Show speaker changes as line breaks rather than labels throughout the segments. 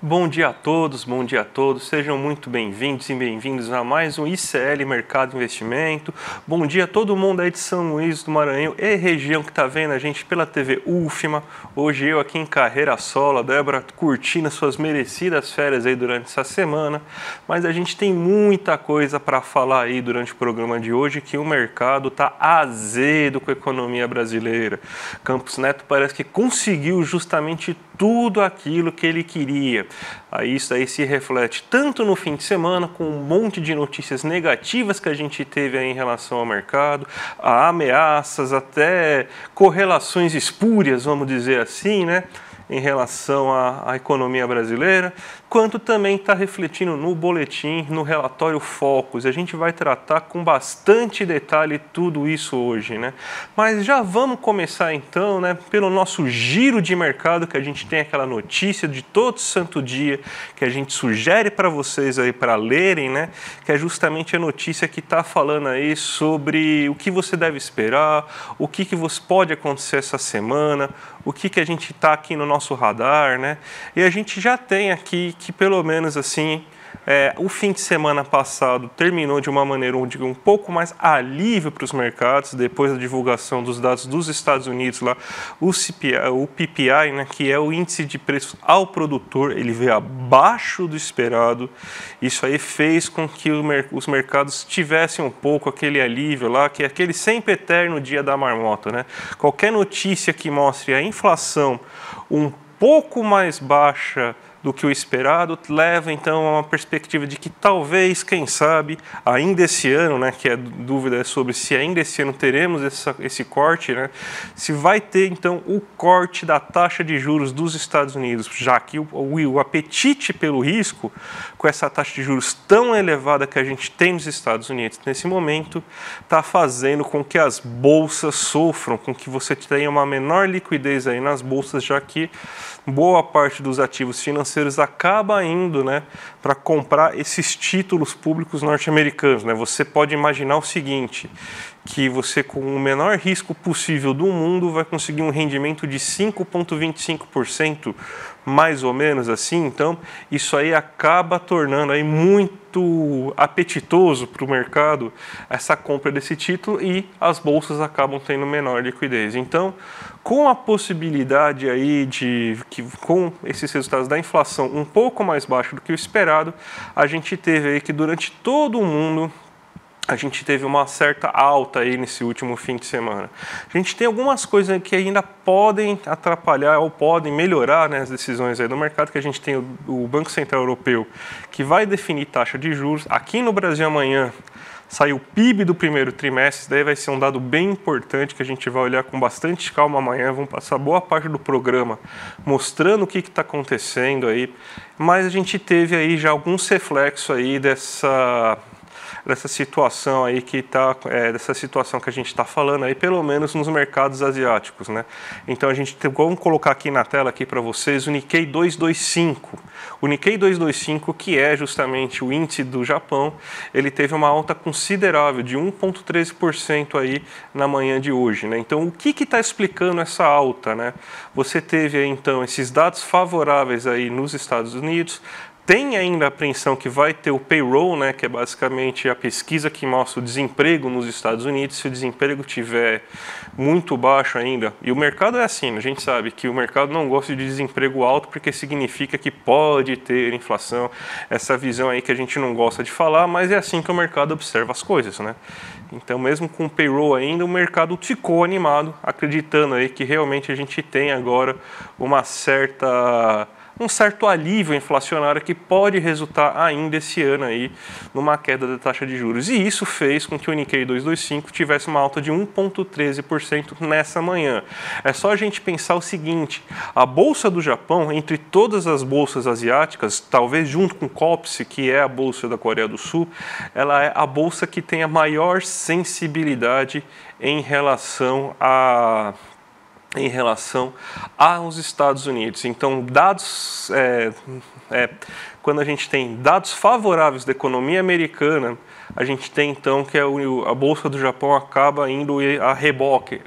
Bom dia a todos, sejam muito bem-vindos e bem-vindos a mais um ICL Mercado Investimento. Bom dia a todo mundo aí de São Luís do Maranhão e região que está vendo a gente pela TV UFMA. Hoje eu aqui em carreira solo, a Débora curtindo as suas merecidas férias aí durante essa semana, mas a gente tem muita coisa para falar aí durante o programa de hoje, que o mercado está azedo com a economia brasileira. Campos Neto parece que conseguiu justamente tudo aquilo que ele queria. Isso aí se reflete tanto no fim de semana, com um monte de notícias negativas que a gente teve aí em relação ao mercado, a ameaças, até correlações espúrias, vamos dizer assim, né? Em relação à economia brasileira, quanto também está refletindo no boletim, no relatório Focus. A gente vai tratar com bastante detalhe tudo isso hoje, né? Mas já vamos começar então, né, pelo nosso giro de mercado, que a gente tem aquela notícia de todo santo dia, que a gente sugere para vocês aí para lerem, né? Que é justamente a notícia que está falando aí sobre o que você deve esperar, o que você pode acontecer essa semana, o que a gente está aqui no nosso radar, né? E a gente já tem aqui que pelo menos assim, o fim de semana passado terminou de uma maneira onde um pouco mais alívio para os mercados, depois da divulgação dos dados dos Estados Unidos, lá, o PPI, né, que é o índice de preços ao produtor, ele veio abaixo do esperado. Isso aí fez com que os mercados tivessem um pouco aquele alívio lá, que é aquele sempre eterno dia da marmota, né? Qualquer notícia que mostre a inflação um pouco mais baixa do que o esperado, leva então a uma perspectiva de que talvez, quem sabe, ainda esse ano, né, que a dúvida é sobre se ainda esse ano teremos esse corte, né, se vai ter então o corte da taxa de juros dos Estados Unidos, já que o apetite pelo risco, com essa taxa de juros tão elevada que a gente tem nos Estados Unidos nesse momento, está fazendo com que as bolsas sofram, com que você tenha uma menor liquidez aí nas bolsas, já que boa parte dos ativos financeiros acaba indo, né, para comprar esses títulos públicos norte-americanos, né? Você pode imaginar o seguinte, que você com o menor risco possível do mundo vai conseguir um rendimento de 5,25%, mais ou menos assim. Então, isso aí acaba tornando aí muito apetitoso para o mercado essa compra desse título e as bolsas acabam tendo menor liquidez. Então, com a possibilidade aí de que com esses resultados da inflação um pouco mais baixo do que o esperado, a gente teve aí que durante todo o mundo a gente teve uma certa alta aí nesse último fim de semana. A gente tem algumas coisas que ainda podem atrapalhar ou podem melhorar, né, as decisões aí do mercado, que a gente tem o Banco Central Europeu, que vai definir taxa de juros. Aqui no Brasil amanhã sai o PIB do primeiro trimestre, daí vai ser um dado bem importante que a gente vai olhar com bastante calma amanhã. Vamos passar boa parte do programa mostrando o que está acontecendo aí, mas a gente teve aí já alguns reflexos aí dessa situação aí dessa situação que a gente está falando aí, pelo menos nos mercados asiáticos, né? Então vamos colocar aqui na tela aqui para vocês o Nikkei 225. O Nikkei 225, que é justamente o índice do Japão, ele teve uma alta considerável de 1,13% aí na manhã de hoje, né? Então o que está explicando essa alta, né? Você teve aí então esses dados favoráveis aí nos Estados Unidos. Tem ainda a apreensão que vai ter o payroll, né, que é basicamente a pesquisa que mostra o desemprego nos Estados Unidos. Se o desemprego estiver muito baixo ainda, e o mercado é assim, a gente sabe que o mercado não gosta de desemprego alto porque significa que pode ter inflação, essa visão aí que a gente não gosta de falar, mas é assim que o mercado observa as coisas, né? Então, mesmo com o payroll ainda, o mercado ficou animado, acreditando aí que realmente a gente tem agora um certo alívio inflacionário que pode resultar ainda esse ano aí numa queda da taxa de juros. E isso fez com que o Nikkei 225 tivesse uma alta de 1,13% nessa manhã. É só a gente pensar o seguinte, a Bolsa do Japão, entre todas as bolsas asiáticas, talvez junto com o KOSPI, que é a Bolsa da Coreia do Sul, ela é a bolsa que tem a maior sensibilidade em relação aos Estados Unidos. Então, quando a gente tem dados favoráveis da economia americana, a gente tem então que a Bolsa do Japão acaba indo a reboque,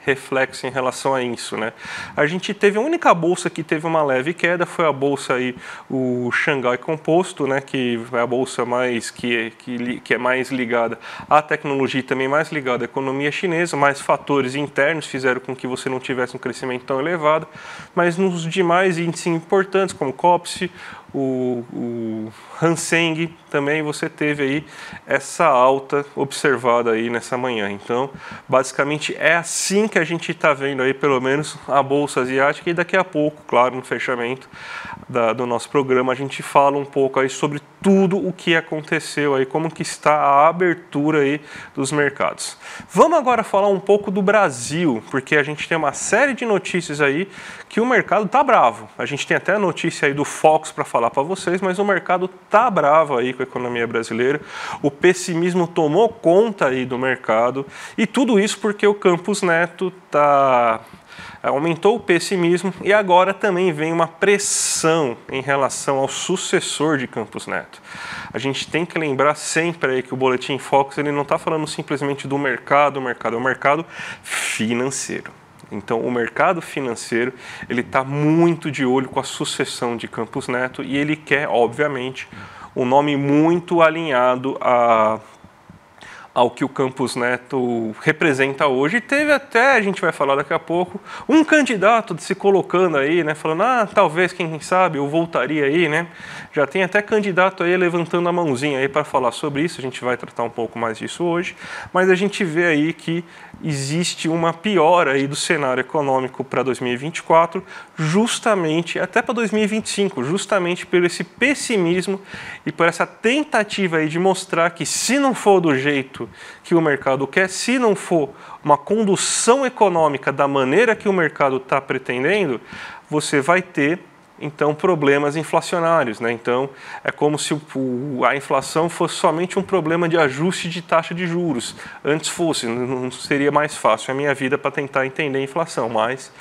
reflexo em relação a isso, né? A gente teve a única bolsa que teve uma leve queda, foi a bolsa aí, o Xangai Composto, né? Que é a bolsa mais que é mais ligada à tecnologia e também mais ligada à economia chinesa, mais fatores internos fizeram com que você não tivesse um crescimento tão elevado, mas nos demais índices importantes, como o COPSE, o Hang Seng, também você teve aí essa alta observada aí nessa manhã. Então, basicamente é assim que a gente está vendo aí, pelo menos, a Bolsa Asiática, e daqui a pouco, claro, no fechamento do nosso programa, a gente fala um pouco aí sobre tudo o que aconteceu aí, como que está a abertura aí dos mercados. Vamos agora falar um pouco do Brasil, porque a gente tem uma série de notícias aí que o mercado está bravo. A gente tem até a notícia aí do Fox para falar para vocês, mas o mercado está bravo aí com a economia brasileira. O pessimismo tomou conta aí do mercado, e tudo isso porque o Campos Neto aumentou o pessimismo, e agora também vem uma pressão em relação ao sucessor de Campos Neto. A gente tem que lembrar sempre aí que o Boletim Fox ele não está falando simplesmente do mercado, é o mercado financeiro. Então, o mercado financeiro ele está muito de olho com a sucessão de Campos Neto, e ele quer, obviamente, um nome muito alinhado ao que o Campos Neto representa hoje. E teve até, a gente vai falar daqui a pouco, um candidato se colocando aí, né, falando, talvez, quem sabe, eu voltaria aí, né? Já tem até candidato aí levantando a mãozinha aí para falar sobre isso, a gente vai tratar um pouco mais disso hoje, mas a gente vê aí que existe uma piora aí do cenário econômico para 2024, justamente, até para 2025, justamente por esse pessimismo e por essa tentativa aí de mostrar que, se não for do jeito que o mercado quer, se não for uma condução econômica da maneira que o mercado está pretendendo, você vai ter, então, problemas inflacionários, né? Então, é como se a inflação fosse somente um problema de ajuste de taxa de juros. Antes fosse, não seria mais fácil a minha vida para tentar entender a inflação, mas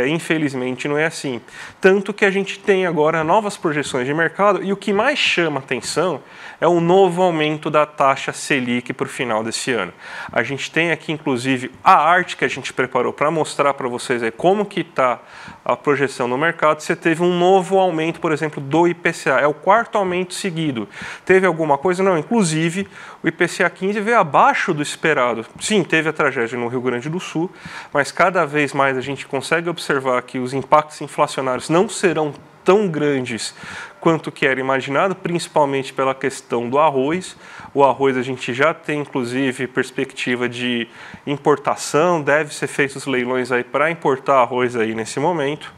infelizmente não é assim. Tanto que a gente tem agora novas projeções de mercado, e o que mais chama atenção é o novo aumento da taxa Selic para o final desse ano. A gente tem aqui, inclusive, a arte que a gente preparou para mostrar para vocês aí como que está a projeção no mercado. Você teve um novo aumento, por exemplo, do IPCA. É o quarto aumento seguido. Teve alguma coisa? Não. Inclusive, o IPCA 15 veio abaixo do esperado. Sim, teve a tragédia no Rio Grande do Sul, mas cada vez mais a gente consegue observar que os impactos inflacionários não serão tão grandes quanto que era imaginado, principalmente pela questão do arroz. O arroz a gente já tem, inclusive, perspectiva de importação, deve ser feitos os leilões aí para importar arroz aí nesse momento.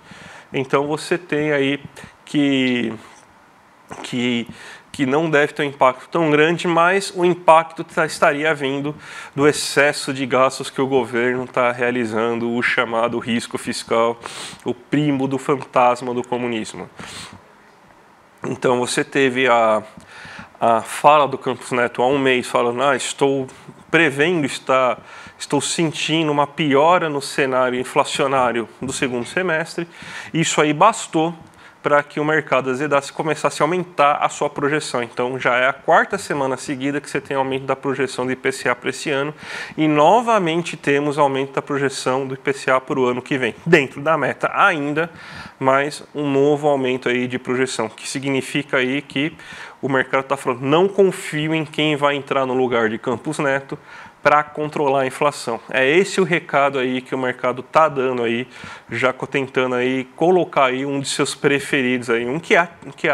Então você tem aí que não deve ter um impacto tão grande, mas o impacto estaria vindo do excesso de gastos que o governo está realizando, o chamado risco fiscal, o primo do fantasma do comunismo. Então você teve a fala do Campos Neto há um mês falando, estou prevendo, estou sentindo uma piora no cenário inflacionário do segundo semestre. Isso aí bastou para que o mercado azedasse e começasse a aumentar a sua projeção. Então, já é a quarta semana seguida que você tem aumento da projeção do IPCA para esse ano, e novamente temos aumento da projeção do IPCA para o ano que vem, dentro da meta ainda, mas um novo aumento aí de projeção, que significa aí que o mercado está falando, não confio em quem vai entrar no lugar de Campos Neto para controlar a inflação. É esse o recado aí que o mercado está dando aí, já tentando aí colocar aí um de seus preferidos aí, que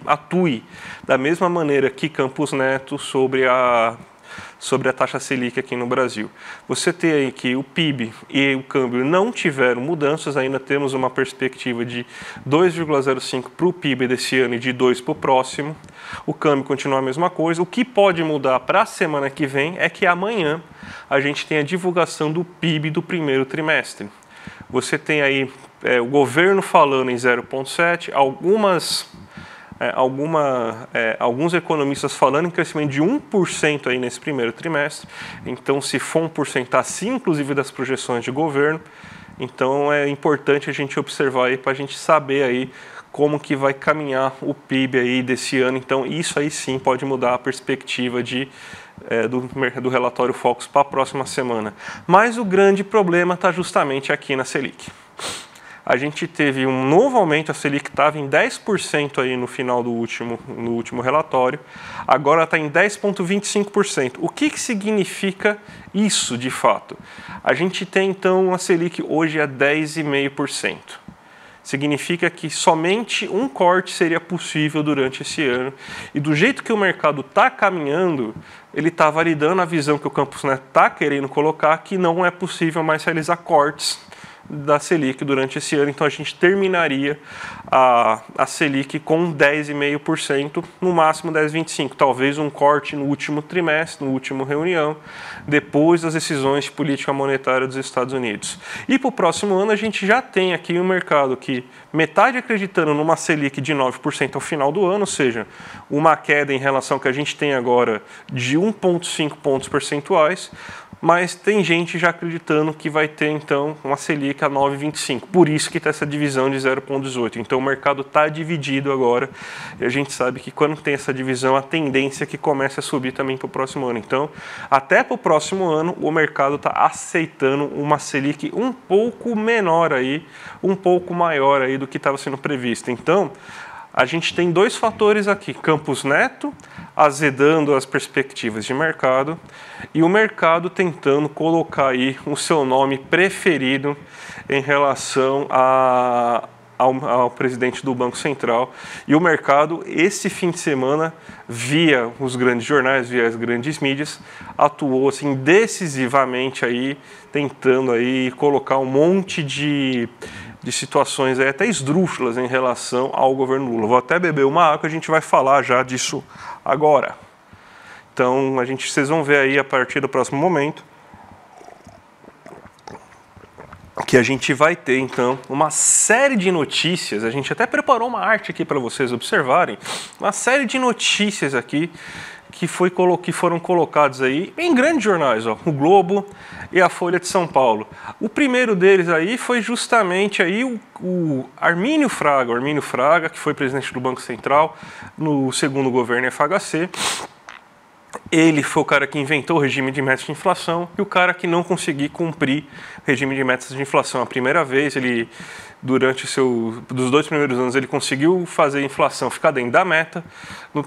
atue da mesma maneira que Campos Neto sobre a taxa Selic aqui no Brasil. Você tem aí que o PIB e o câmbio não tiveram mudanças, ainda temos uma perspectiva de 2,05 para o PIB desse ano e de 2 para o próximo. O câmbio continua a mesma coisa. O que pode mudar para a semana que vem é que amanhã a gente tem a divulgação do PIB do primeiro trimestre. Você tem aí o governo falando em 0,7, alguns economistas falando em crescimento de 1% aí nesse primeiro trimestre. Então, se for 1% acima, inclusive, das projeções de governo, então é importante a gente observar aí para a gente saber aí como que vai caminhar o PIB aí desse ano. Então, isso aí sim pode mudar a perspectiva de
do relatório Focus para a próxima semana. Mas o grande problema está justamente aqui na Selic. A gente teve um novo aumento, a Selic estava em 10% aí no final no último relatório, agora está em 10,25%. O que significa isso de fato? A gente tem então a Selic hoje a 10,5%. Significa que somente um corte seria possível durante esse ano. E do jeito que o mercado está caminhando, ele está validando a visão que o Campos Neto está querendo colocar, que não é possível mais realizar cortes da Selic durante esse ano. Então a gente terminaria a Selic com 10,5%, no máximo 10,25%. Talvez um corte no último trimestre, no último reunião, depois das decisões de política monetária dos Estados Unidos. E para o próximo ano a gente já tem aqui um mercado que metade acreditando numa Selic de 9% ao final do ano, ou seja, uma queda em relação ao que a gente tem agora de 1,5 pontos percentuais, mas tem gente já acreditando que vai ter, então, uma Selic a 9,25. Por isso que está essa divisão de 0,18. Então, o mercado está dividido agora. E a gente sabe que quando tem essa divisão, a tendência é que comece a subir também para o próximo ano. Então, até para o próximo ano, o mercado está aceitando uma Selic um pouco menor aí, um pouco maior aí do que estava sendo previsto. Então, a gente tem dois fatores aqui, Campos Neto azedando as perspectivas de mercado e o mercado tentando colocar aí o seu nome preferido em relação ao presidente do Banco Central. E o mercado, esse fim de semana, via os grandes jornais, via as grandes mídias, atuou assim decisivamente aí, tentando aí colocar um monte de situações aí, até esdrúxulas em relação ao governo Lula. Vou até beber uma água, a gente vai falar já disso agora. Então, vocês vão ver aí a partir do próximo momento que a gente vai ter, então, uma série de notícias. A gente até preparou uma arte aqui para vocês observarem, uma série de notícias aqui que foram colocados aí em grandes jornais, ó, o Globo e a Folha de São Paulo. O primeiro deles aí foi justamente aí o Armínio Fraga, que foi presidente do Banco Central no segundo governo FHC. Ele foi o cara que inventou o regime de metas de inflação e o cara que não conseguiu cumprir o regime de metas de inflação. A primeira vez, durante dos 2 primeiros anos, ele conseguiu fazer a inflação ficar dentro da meta. No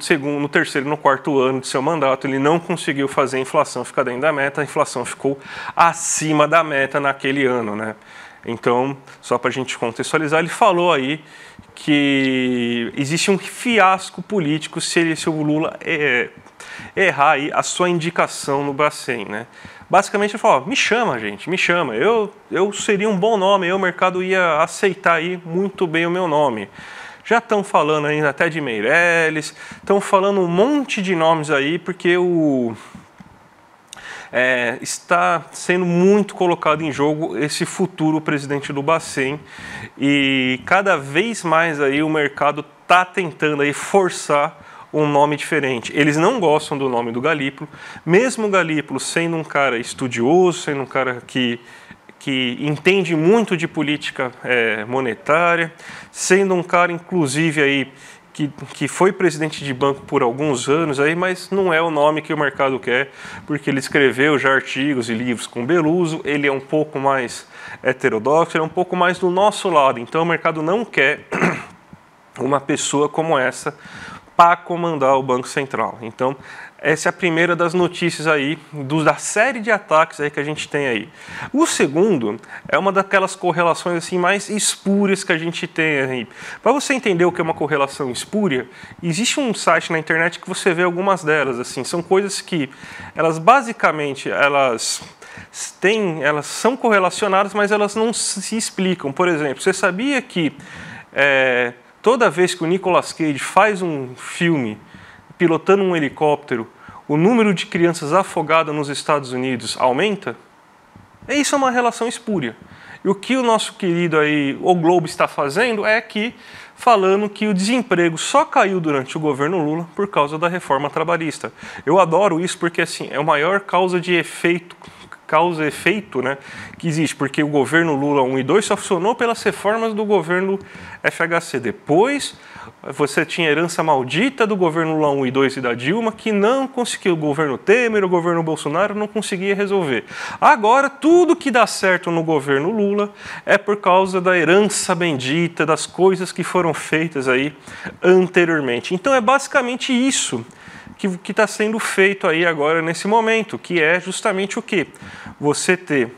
terceiro e no quarto ano de seu mandato, ele não conseguiu fazer a inflação ficar dentro da meta. A inflação ficou acima da meta naquele ano, né? Então, só para a gente contextualizar, ele falou aí que existe um fiasco político se o Lula errar aí a sua indicação no Bacen, né? Basicamente ele falou, me chama, gente, me chama, eu seria um bom nome, o mercado ia aceitar aí muito bem o meu nome. Já estão falando ainda até de Meirelles, estão falando um monte de nomes aí, porque está sendo muito colocado em jogo esse futuro presidente do Bacen e cada vez mais aí o mercado está tentando aí forçar um nome diferente. Eles não gostam do nome do Galípolo, mesmo o Galípolo sendo um cara estudioso, sendo um cara que entende muito de política monetária, sendo um cara, inclusive, aí, que foi presidente de banco por alguns anos, aí, mas não é o nome que o mercado quer, porque ele escreveu já artigos e livros com Beluso, ele é um pouco mais heterodoxo, ele é um pouco mais do nosso lado, então o mercado não quer uma pessoa como essa para comandar o Banco Central. Então, essa é a primeira das notícias aí, da série de ataques aí que a gente tem aí. O segundo é uma daquelas correlações assim mais espúrias que a gente tem aí. Para você entender o que é uma correlação espúria, existe um site na internet que você vê algumas delas, assim, são coisas que elas basicamente, elas são correlacionadas, mas elas não se explicam. Por exemplo, você sabia que toda vez que o Nicolas Cage faz um filme pilotando um helicóptero, o número de crianças afogadas nos Estados Unidos aumenta? Isso é uma relação espúria. E o que o nosso querido aí, o Globo, está fazendo falando que o desemprego só caiu durante o governo Lula por causa da reforma trabalhista. Eu adoro isso porque assim, é a maior causa de efeito causa e efeito, né, que existe, porque o governo Lula 1 e 2 só funcionou pelas reformas do governo FHC. Depois você tinha a herança maldita do governo Lula 1 e 2 e da Dilma, que não conseguiu, o governo Temer, o governo Bolsonaro não conseguia resolver. Agora, tudo que dá certo no governo Lula é por causa da herança bendita, das coisas que foram feitas aí anteriormente. Então é basicamente isso que está sendo feito aí agora nesse momento, que é justamente o quê? Você ter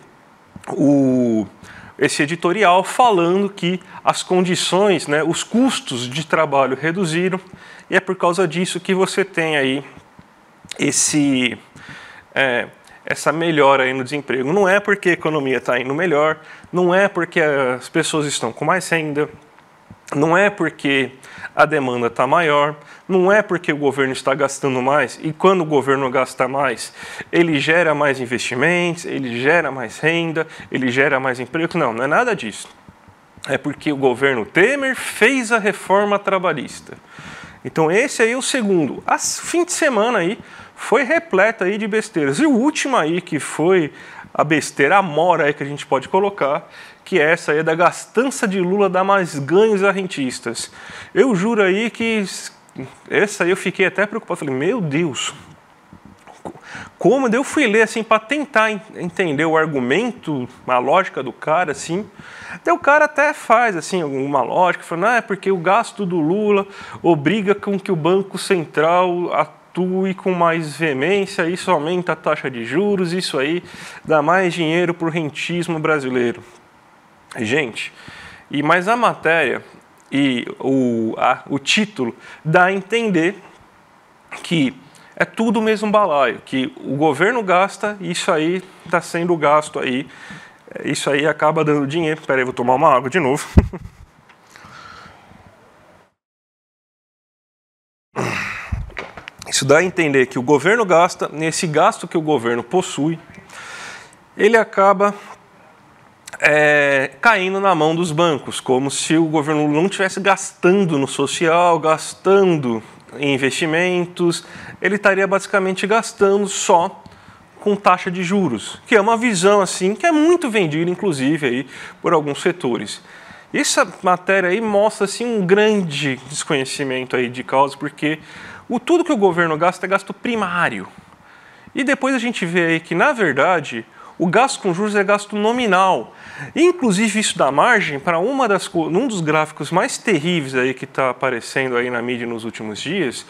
esse editorial falando que as condições, né, os custos de trabalho reduziram, e é por causa disso que você tem aí essa melhora aí no desemprego. Não é porque a economia está indo melhor, não é porque as pessoas estão com mais renda, não é porque a demanda está maior, não é porque o governo está gastando mais, e quando o governo gasta mais, ele gera mais investimentos, ele gera mais renda, ele gera mais emprego. Não, não é nada disso. É porque o governo Temer fez a reforma trabalhista. Então esse aí é o segundo. A fim de semana aí foi repleta aí de besteiras. E o último aí que foi a besteira, a mora aí que a gente pode colocar, que é essa aí da gastança de Lula dar mais ganhos a rentistas. Eu juro aí que essa aí eu fiquei até preocupado. Falei, meu Deus, como? Eu fui ler assim para tentar entender o argumento, a lógica do cara, assim. Até o cara até faz assim alguma lógica, falando, é porque o gasto do Lula obriga com que o Banco Central atue com mais veemência, isso aumenta a taxa de juros, isso aí dá mais dinheiro para o rentismo brasileiro. Gente, mas a matéria e o título dá a entender que é tudo o mesmo balaio, que o governo gasta, isso aí está sendo gasto aí, isso aí acaba dando dinheiro. Espera aí, vou tomar uma água de novo. Isso dá a entender que o governo gasta, nesse gasto que o governo possui, ele acaba caindo na mão dos bancos, como se o governo não estivesse gastando no social, gastando em investimentos, ele estaria basicamente gastando só com taxa de juros, que é uma visão assim que é muito vendida, inclusive, aí, por alguns setores. Essa matéria aí mostra assim, um grande desconhecimento aí de causa, porque tudo que o governo gasta é gasto primário. E depois a gente vê aí que, na verdade, o gasto com juros é gasto nominal. Inclusive, isso dá margem para um dos gráficos mais terríveis aí que está aparecendo aí na mídia nos últimos dias,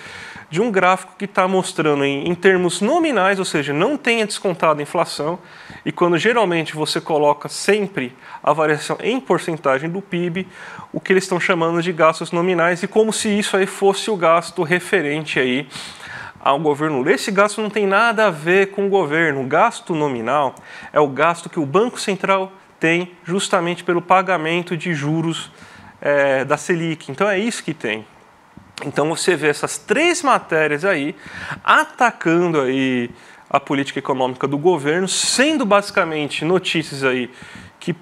de um gráfico que está mostrando em termos nominais, ou seja, não tenha descontado a inflação, e quando geralmente você coloca sempre a variação em porcentagem do PIB, o que eles estão chamando de gastos nominais, e como se isso aí fosse o gasto referente aí ao governo. Esse gasto não tem nada a ver com o governo. O gasto nominal é o gasto que o Banco Central tem justamente pelo pagamento de juros da Selic. Então é isso que tem. Então você vê essas três matérias aí atacando aí a política econômica do governo, sendo basicamente notícias aí que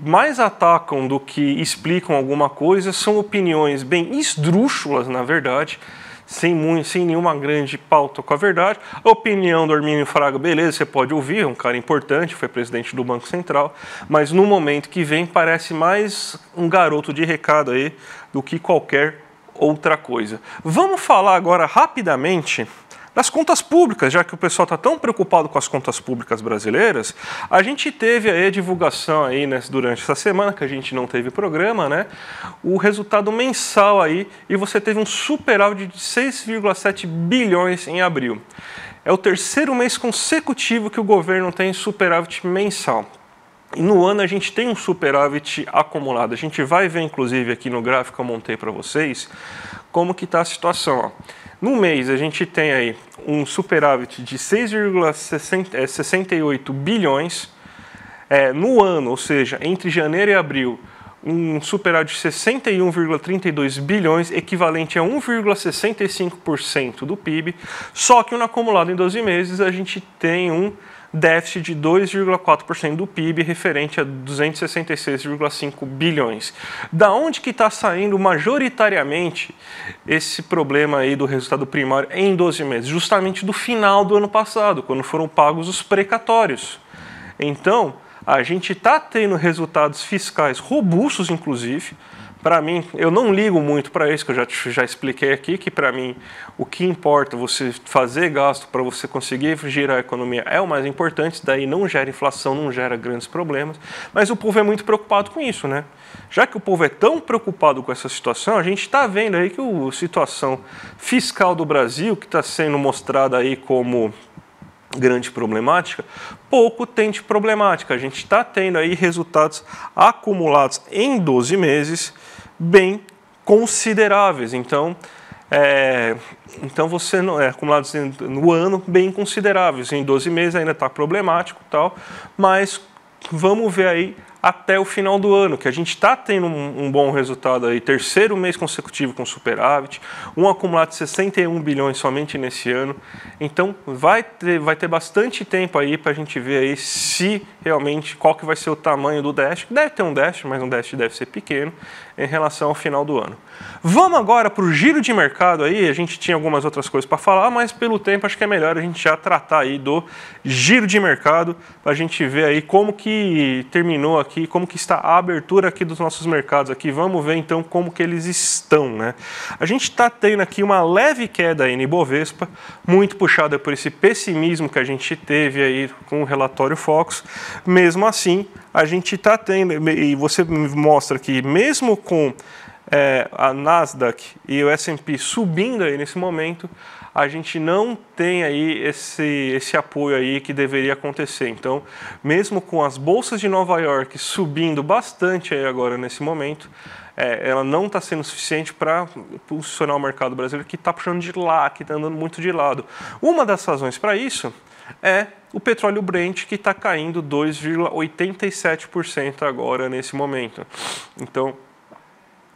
mais atacam do que explicam alguma coisa, são opiniões bem esdrúxulas, na verdade, sem nenhuma grande pauta com a verdade. A opinião do Armínio Fraga, beleza, você pode ouvir, é um cara importante, foi presidente do Banco Central, mas no momento que vem parece mais um garoto de recado aí do que qualquer outra coisa. Vamos falar agora rapidamente das contas públicas, já que o pessoal está tão preocupado com as contas públicas brasileiras. A gente teve aí a divulgação aí, né, durante essa semana, que a gente não teve programa, né, o resultado mensal aí, e você teve um superávit de 6,7 bilhões em abril. É o terceiro mês consecutivo que o governo tem superávit mensal. E no ano a gente tem um superávit acumulado. A gente vai ver, inclusive, aqui no gráfico que eu montei para vocês, como que está a situação. Ó. No mês a gente tem aí um superávit de 6,68 bilhões. No ano, ou seja, entre janeiro e abril, um superávit de 61,32 bilhões, equivalente a 1,65% do PIB. Só que no acumulado em 12 meses a gente tem um déficit de 2,4% do PIB, referente a 266,5 bilhões. Da onde que está saindo majoritariamente esse problema aí do resultado primário em 12 meses? Justamente do final do ano passado, quando foram pagos os precatórios.
Então, a gente está tendo resultados fiscais robustos, inclusive. Para mim, eu não ligo muito para isso, que eu já expliquei aqui, que para mim o que importa você fazer gasto para você conseguir girar a economia é o mais importante, daí não gera inflação, não gera grandes problemas, mas o povo é muito preocupado com isso, né? Já que o povo é tão preocupado com essa situação, a gente está vendo aí que a situação fiscal do Brasil, que está sendo mostrada aí como grande problemática, pouco tem de problemática. A gente está tendo aí resultados acumulados em 12 meses bem consideráveis. Então você não acumulados no ano bem consideráveis. Em 12 meses ainda está problemático e tal, mas vamos ver aí até o final do ano, que a gente está tendo um bom resultado aí, terceiro mês consecutivo com superávit, um acumulado de 61 bilhões somente nesse ano. Então vai ter bastante tempo aí para a gente ver aí se realmente qual que vai ser o tamanho do déficit. Deve ter um déficit, mas um déficit deve ser pequeno em relação ao final do ano. Vamos agora para o giro de mercado aí, a gente tinha algumas outras coisas para falar, mas pelo tempo acho que é melhor a gente já tratar aí do giro de mercado, para a gente ver aí como que terminou aqui, como que está a abertura aqui dos nossos mercados aqui. Vamos ver então como que eles estão, né? A gente está tendo aqui uma leve queda aí no Ibovespa, muito puxada por esse pessimismo que a gente teve aí com o relatório Focus. Mesmo assim, a gente está tendo, e você mostra que mesmo com a Nasdaq e o S&P subindo aí nesse momento, a gente não tem aí esse apoio aí que deveria acontecer. Então, mesmo com as bolsas de Nova York subindo bastante aí agora nesse momento, ela não está sendo suficiente para posicionar o mercado brasileiro, que está puxando de lá, que está andando muito de lado. Uma das razões para isso é o petróleo Brent, que está caindo 2,87% agora nesse momento. Então,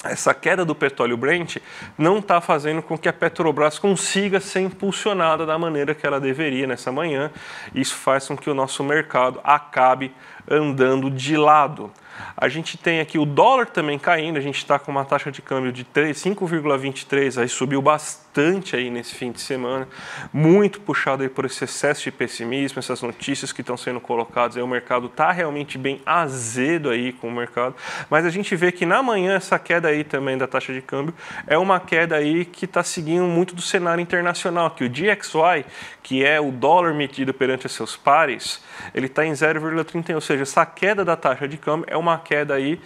essa queda do petróleo Brent não está fazendo com que a Petrobras consiga ser impulsionada da maneira que ela deveria nessa manhã. Isso faz com que o nosso mercado acabe andando de lado. A gente tem aqui o dólar também caindo, a gente está com uma taxa de câmbio de 5,23, aí subiu bastante aí nesse fim de semana, muito puxado aí por esse excesso de pessimismo, essas notícias que estão sendo colocadas, aí o mercado está realmente bem azedo aí com o mercado, mas a gente vê que na manhã essa queda aí também da taxa de câmbio é uma queda aí que está seguindo muito do cenário internacional, que o DXY, que é o dólar medido perante seus pares, ele está em 0,31, ou seja, essa queda da taxa de câmbio é uma queda aí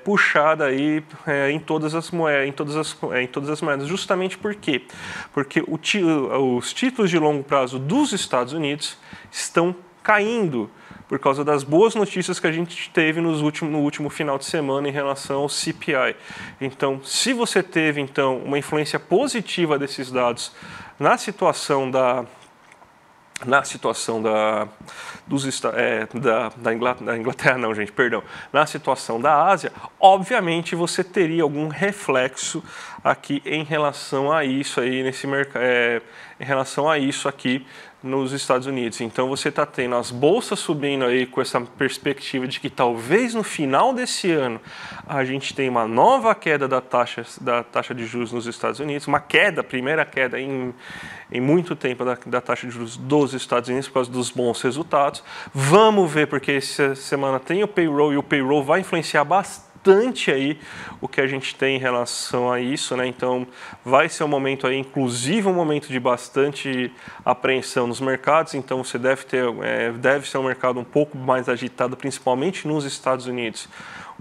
puxada aí em todas as moedas, justamente por quê? Porque os títulos de longo prazo dos Estados Unidos estão caindo por causa das boas notícias que a gente teve no último final de semana em relação ao CPI. Então, se você teve então uma influência positiva desses dados na situação da Inglaterra, não, gente, perdão, na situação da Ásia, obviamente você teria algum reflexo aqui em relação a isso aí nesse mercado, em relação a isso aqui nos Estados Unidos. Então você está tendo as bolsas subindo aí com essa perspectiva de que talvez no final desse ano a gente tenha uma nova queda da taxa de juros nos Estados Unidos, primeira queda em muito tempo da taxa de juros dos Estados Unidos por causa dos bons resultados. Vamos ver, porque essa semana tem o payroll e o payroll vai influenciar bastante aí o que a gente tem em relação a isso, né? Então vai ser um momento aí, inclusive um momento de bastante apreensão nos mercados. Então você deve ser um mercado um pouco mais agitado, principalmente nos Estados Unidos,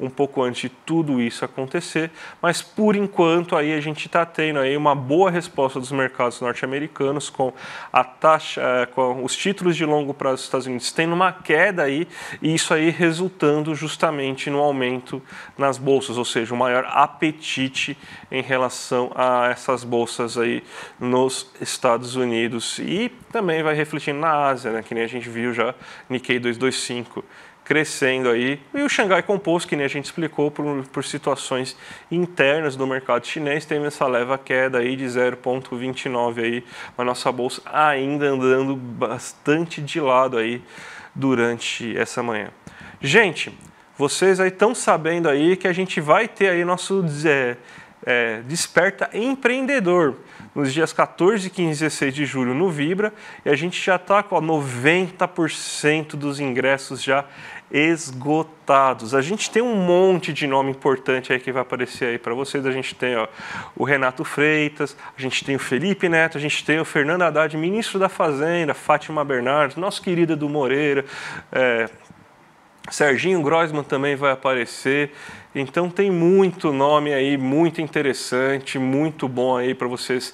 um pouco antes de tudo isso acontecer, mas por enquanto aí a gente está tendo aí uma boa resposta dos mercados norte-americanos com a taxa, com os títulos de longo prazo dos Estados Unidos tendo uma queda aí, e isso aí resultando justamente no aumento nas bolsas, ou seja, um maior apetite em relação a essas bolsas aí nos Estados Unidos, e também vai refletindo na Ásia, né, que nem a gente viu já, Nikkei 225 crescendo aí, e o Xangai Composto, que nem a gente explicou, por situações internas do mercado chinês, teve essa leve queda aí de 0,29 aí, a nossa bolsa ainda andando bastante de lado aí durante essa manhã. Gente, vocês aí estão sabendo aí que a gente vai ter aí nosso Desperta Empreendedor nos dias 14, 15 e 16 de julho no Vibra, e a gente já está com 90% dos ingressos já esgotados. A gente tem um monte de nome importante aí que vai aparecer aí para vocês. A gente tem o Renato Freitas, a gente tem o Felipe Neto, a gente tem o Fernando Haddad, ministro da Fazenda, Fátima Bernardes, nosso querido Edu Moreira, Serginho Groisman também vai aparecer. Então tem muito nome aí, muito interessante, muito bom aí para vocês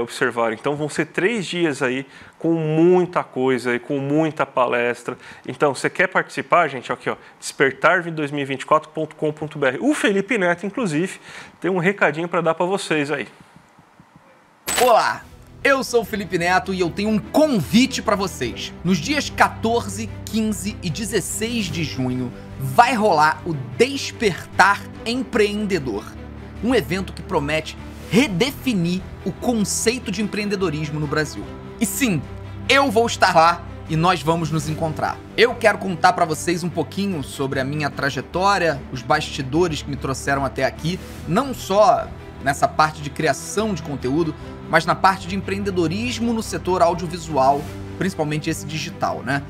observarem. Então vão ser 3 dias aí com muita coisa e com muita palestra. Então, você quer participar, gente? Aqui, ó, despertar2024.com.br. O Felipe Neto, inclusive, tem um recadinho para dar para vocês aí.
Olá, eu sou o Felipe Neto e eu tenho um convite para vocês. Nos dias 14, 15 e 16 de junho vai rolar o Despertar Empreendedor, um evento que promete redefinir o conceito de empreendedorismo no Brasil. E sim, eu vou estar lá e nós vamos nos encontrar. Eu quero contar para vocês um pouquinho sobre a minha trajetória, os bastidores que me trouxeram até aqui, não só nessa parte de criação de conteúdo, mas na parte de empreendedorismo no setor audiovisual, principalmente esse digital, né?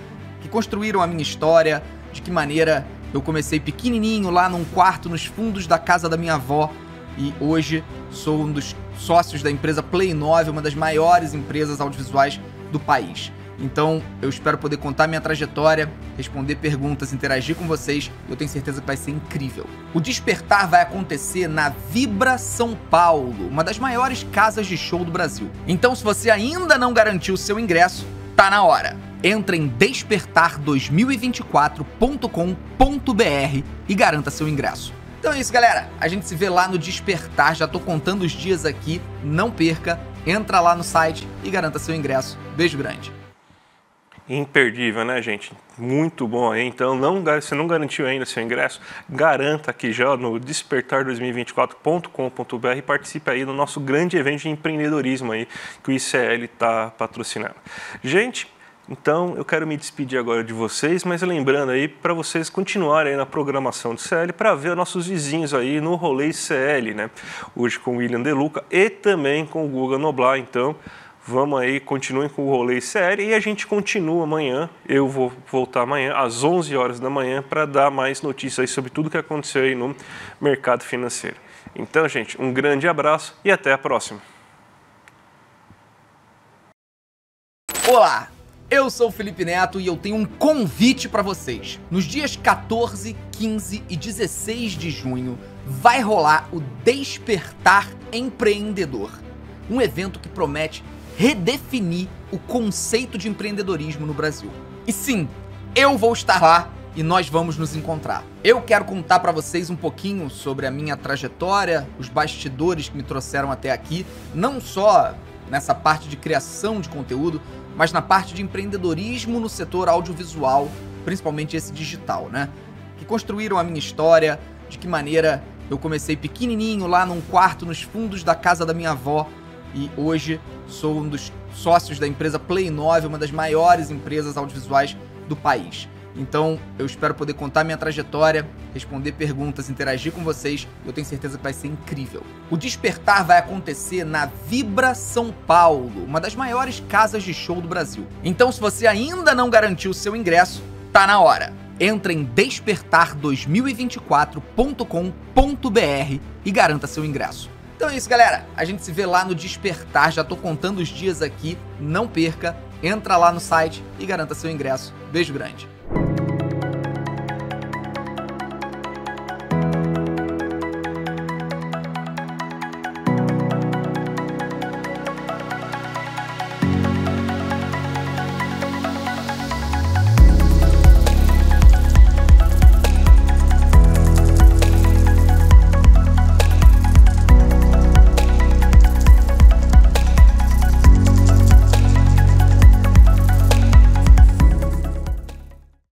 Que construíram a minha história, de que maneira eu comecei pequenininho lá num quarto nos fundos da casa da minha avó, e hoje sou um dos sócios da empresa Play 9, uma das maiores empresas audiovisuais do país. Então, eu espero poder contar minha trajetória, responder perguntas, interagir com vocês. Eu tenho certeza que vai ser incrível. O Despertar vai acontecer na Vibra São Paulo, uma das maiores casas de show do Brasil. Então, se você ainda não garantiu o seu ingresso, tá na hora. Entra em despertar2024.com.br e garanta seu ingresso. Então é isso, galera. A gente se vê lá no Despertar. Já tô contando os dias aqui. Não perca. Entra lá no site e garanta seu ingresso. Beijo grande.
Imperdível, né, gente? Muito bom aí. Então, se não garantiu ainda seu ingresso, garanta aqui já no despertar2024.com.br e participe aí do nosso grande evento de empreendedorismo aí que o ICL está patrocinando. Gente, então eu quero me despedir agora de vocês, mas lembrando aí para vocês continuarem aí na programação do ICL para ver nossos vizinhos aí no rolê ICL, né? Hoje com o William De Luca e também com o Guga Noblar. Então, vamos aí, continuem com o rolê ICL e a gente continua amanhã. Eu vou voltar amanhã às 11 horas da manhã para dar mais notícias aí sobre tudo que aconteceu aí no mercado financeiro. Então, gente, um grande abraço e até a próxima.
Olá, eu sou o Felipe Neto e eu tenho um convite para vocês. Nos dias 14, 15 e 16 de junho vai rolar o Despertar Empreendedor, um evento que promete redefinir o conceito de empreendedorismo no Brasil. E sim, eu vou estar lá e nós vamos nos encontrar. Eu quero contar para vocês um pouquinho sobre a minha trajetória, os bastidores que me trouxeram até aqui, não só nessa parte de criação de conteúdo, mas na parte de empreendedorismo no setor audiovisual, principalmente esse digital, né? Que construíram a minha história, de que maneira eu comecei pequenininho lá num quarto nos fundos da casa da minha avó, e hoje sou um dos sócios da empresa Play 9, uma das maiores empresas audiovisuais do país. Então, eu espero poder contar minha trajetória, responder perguntas, interagir com vocês. Eu tenho certeza que vai ser incrível. O Despertar vai acontecer na Vibra São Paulo, uma das maiores casas de show do Brasil. Então, se você ainda não garantiu o seu ingresso, tá na hora. Entra em despertar2024.com.br e garanta seu ingresso. Então é isso, galera. A gente se vê lá no Despertar. Já tô contando os dias aqui. Não perca. Entra lá no site e garanta seu ingresso. Beijo grande.